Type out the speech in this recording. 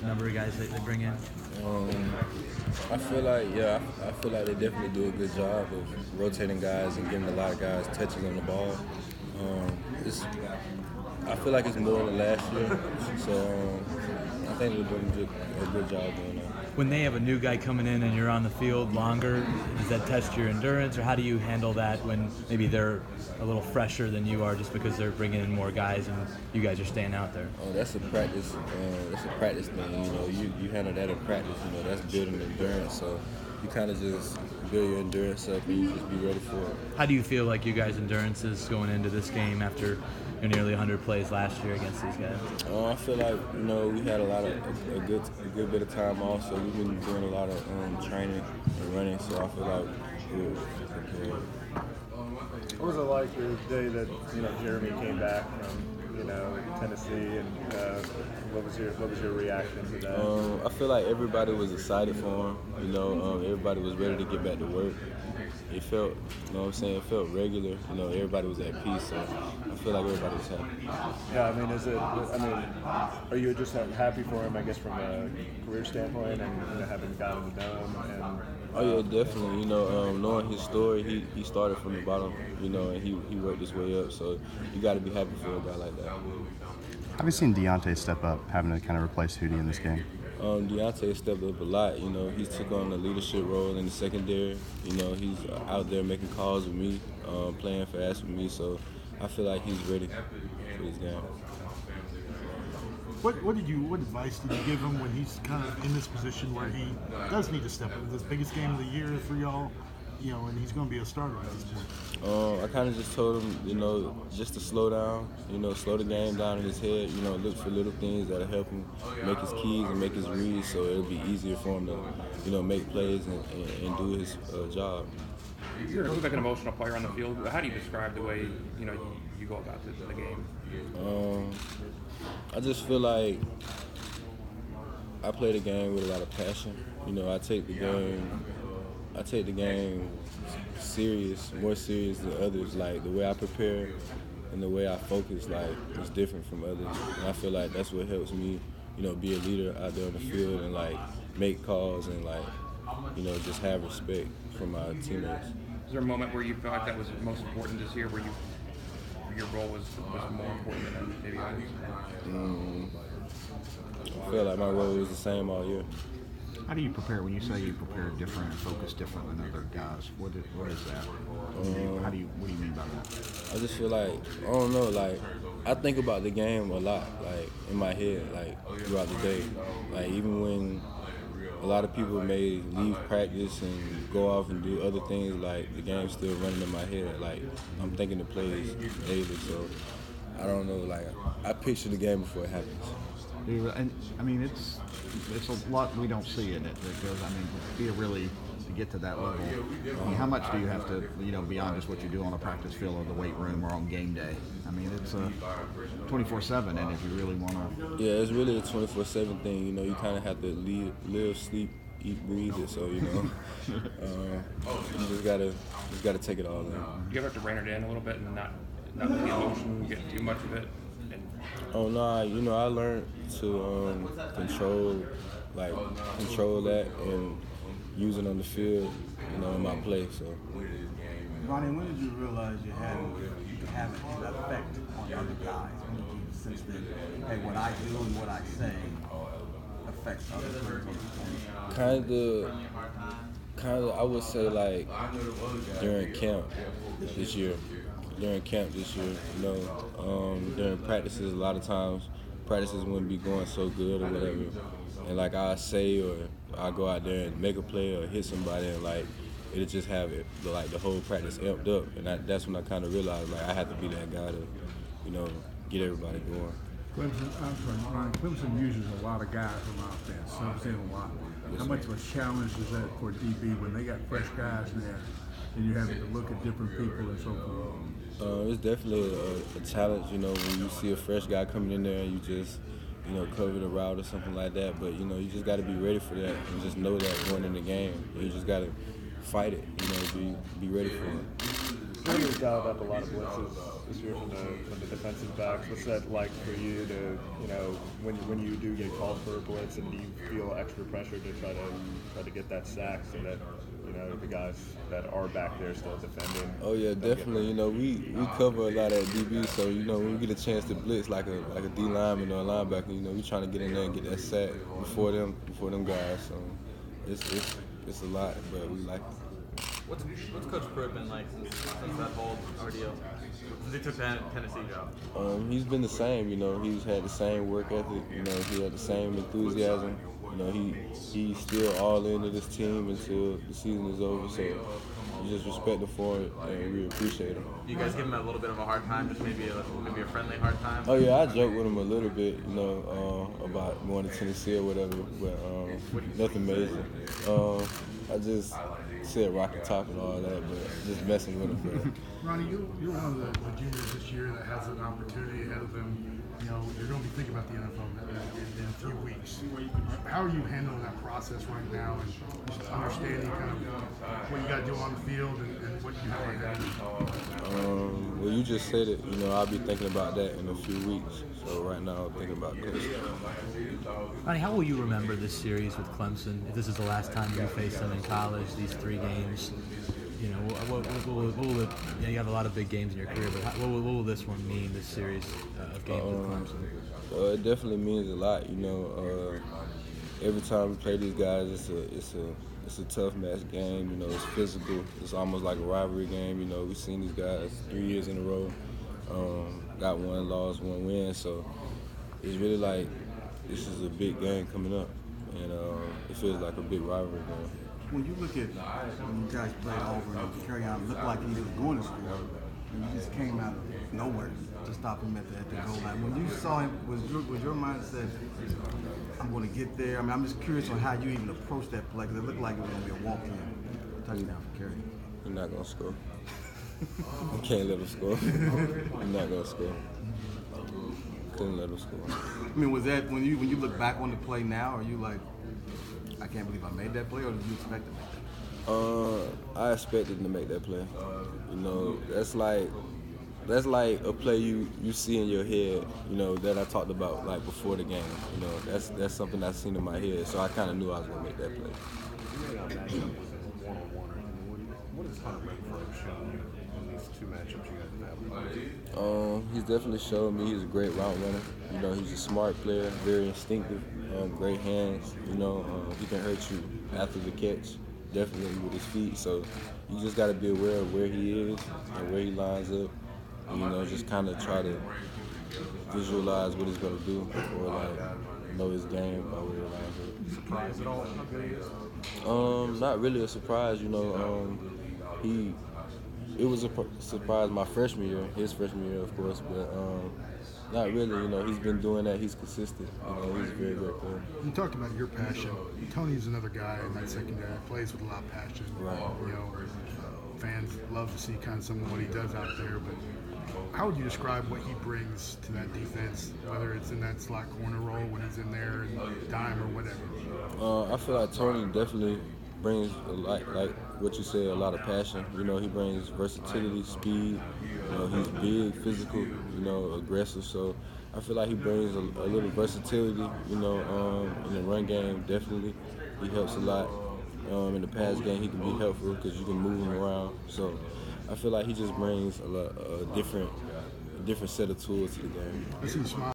number of guys that they bring in? I feel like they definitely do a good job of rotating guys and getting a lot of guys touches on the ball. I feel like it's more than last year, so I think they're doing a good job doing that. When they have a new guy coming in and you're on the field longer, does that test your endurance, or how do you handle that when maybe they're a little fresher than you are just because they're bringing in more guys and you guys are staying out there? Oh, that's a practice. That's a practice thing. You handle that in practice. That's building endurance. So you kind of just build your endurance up and you just be ready for it. How do you feel like you guys' endurance is going into this game after nearly 100 plays last year against these guys? I feel like we had a good bit of time off, so we've been doing a lot of training and running. So I feel like we're prepared. What was it like the day that Jeremy came back from Tennessee, and what was your reaction to that? I feel like everybody was excited for him. Everybody was ready to get back to work. It felt, it felt regular. Everybody was at peace, so I feel like everybody was happy. Yeah, are you just happy for him, I guess, from a career standpoint, and having gotten the dome? Oh yeah, definitely. Knowing his story, he started from the bottom, and he worked his way up. So you got to be happy for a guy like that. Have you seen Deontay step up, having to kind of replace Hootie in this game? Deontay stepped up a lot. He took on a leadership role in the secondary. He's out there making calls with me, playing fast with me. So I feel like he's ready for this game. What advice did you give him when he's kind of in this position where he does need to step up? This biggest game of the year for y'all, and he's going to be a starter at this point. I kind of just told him, just to slow down, slow the game down in his head, look for little things that'll help him make his keys and make his reads, so it'll be easier for him to, make plays and do his job. You're like an emotional player on the field. How do you describe the way you go about the game? I just feel like I play the game with a lot of passion. I take the game serious, more serious than others. Like the way I prepare and the way I focus, like is different from others. And I feel like that's what helps me, be a leader out there on the field and like make calls and like, just have respect for my teammates. Is there a moment where you felt like that was most important this year, where your role was more important than maybe others? I feel like my role was the same all year. How do you prepare? When you say you prepare different and focus different than other guys, what is that? What do you mean by that? I just feel like, I don't know, like I think about the game a lot, like in my head, like throughout the day. Like even when a lot of people may leave practice and go off and do other things, like the game's still running in my head. Like I'm thinking the plays daily, so I don't know, like I picture the game before it happens. And it's a lot we don't see in it that goes. To get to that level, how much do you have to, beyond just what you do on a practice field or the weight room or on game day? It's a 24/7, and if you really want to. Yeah, it's really a 24/7 thing. You kind of have to live, sleep, eat, breathe it. So you just gotta take it all in. You ever have to rein it in a little bit and not let the emotion get too much of it? Oh no, I learned to control that and use it on the field, in my play. So. Ronnie, when did you realize you had an effect on other guys? When did you sense that, hey, what I do and what I say affects other players? Kind of, I would say like during camp this year, during practices, a lot of times practices wouldn't be going so good or whatever, and like I say or I go out there and make a play or hit somebody and like it'll just have it like the whole practice amped up, and that's when I kind of realized like I had to be that guy to get everybody going. Clemson uses a lot of guys on offense. So I'm saying a lot. How much of a challenge is that for DB when they got fresh guys there and you're having to look at different people and so forth? It's definitely a challenge, when you see a fresh guy coming in there and you just, cover the route or something like that. But, you just got to be ready for that and just know that going in the game. You just got to fight it, be ready for it. Jeremy's dialed up a lot of blitzes this year from the defensive backs. What's that like for you to, when you do get called for a blitz, and do you feel extra pressure to try to get that sack so that the guys that are back there still defending? Oh yeah, definitely. We cover a lot at DB, so when we get a chance to blitz like a D lineman or a linebacker, we trying to get in there and get that sack before them guys. So it's a lot, but we like it. What's Coach Pruitt been like since that whole ordeal? Since he took that Tennessee job? He's been the same. He's had the same work ethic. He had the same enthusiasm. He's still all into this team until the season is over. So we just respect him for it, and we appreciate him. You guys give him a little bit of a hard time, just maybe a friendly hard time? Oh yeah, I joke with him a little bit, about going to Tennessee or whatever, but nothing major. I just said rocket top and all that, but just messing with him. Ronnie, you're one of the juniors this year that has an opportunity ahead of them. You're going to be thinking about the NFL in a few weeks. How are you handling that process right now, and just understanding kind of what you got to do on the field and what you have ahead? Well, you just said it. I'll be thinking about that in a few weeks. So right now, I'm thinking about Clemson. Ronnie, how will you remember this series with Clemson? If this is the last time you face them in college, these 3 games, what will it? You have a lot of big games in your career, but what will this one mean? This series of games with Clemson? It definitely means a lot. Every time we play these guys, it's a tough match game. It's physical. It's almost like a rivalry game. We've seen these guys 3 years in a row. Got 1 loss, 1 win. So it's really like this is a big game coming up, and it feels like a big rivalry game. When you look at when you guys played over and carry on, it looked like he was going to score, and you just came out of nowhere to stop him at the goal line. When you saw him, was your mindset, I'm going to get there? I mean, I'm just curious on how you even approached that play, because it looked like it was going to be a walk-in touchdown for Kerry. We're not going to score. I can't let him score. I'm not going to score. Couldn't let him score. I mean, was that when you look back on the play now, are you like, I can't believe I made that play, or did you expect to make that? I expected to make that play. That's like a play you see in your head, that I talked about like before the game. That's something I seen in my head, so I kind of knew I was gonna make that play. What has Hunter Renfrow shown you in these 2 matchups you guys have? He's definitely showed me he's a great route runner. He's a smart player, very instinctive, great hands. He can hurt you after the catch, definitely with his feet. So you just got to be aware of where he is and where he lines up. And, just kind of try to visualize what he's going to do, or like know his game by where he lines up. Surprised at all how good he is? Not really a surprise. It was a surprise my freshman year, his freshman year, of course, but not really. He's been doing that. He's consistent. He's very, very cool. You talked about your passion. Tony's another guy in that secondary that plays with a lot of passion. Right. Fans love to see kind of some of what he does out there, but how would you describe what he brings to that defense, whether it's in that slot corner role when he's in there and dime or whatever? I feel like Tony definitely brings a lot, like what you said, a lot of passion. He brings versatility, speed. He's big, physical, aggressive. So I feel like he brings a little versatility, in the run game. Definitely, he helps a lot. In the pass game, he can be helpful because you can move him around. So I feel like he just brings a different set of tools to the game. I see you smile.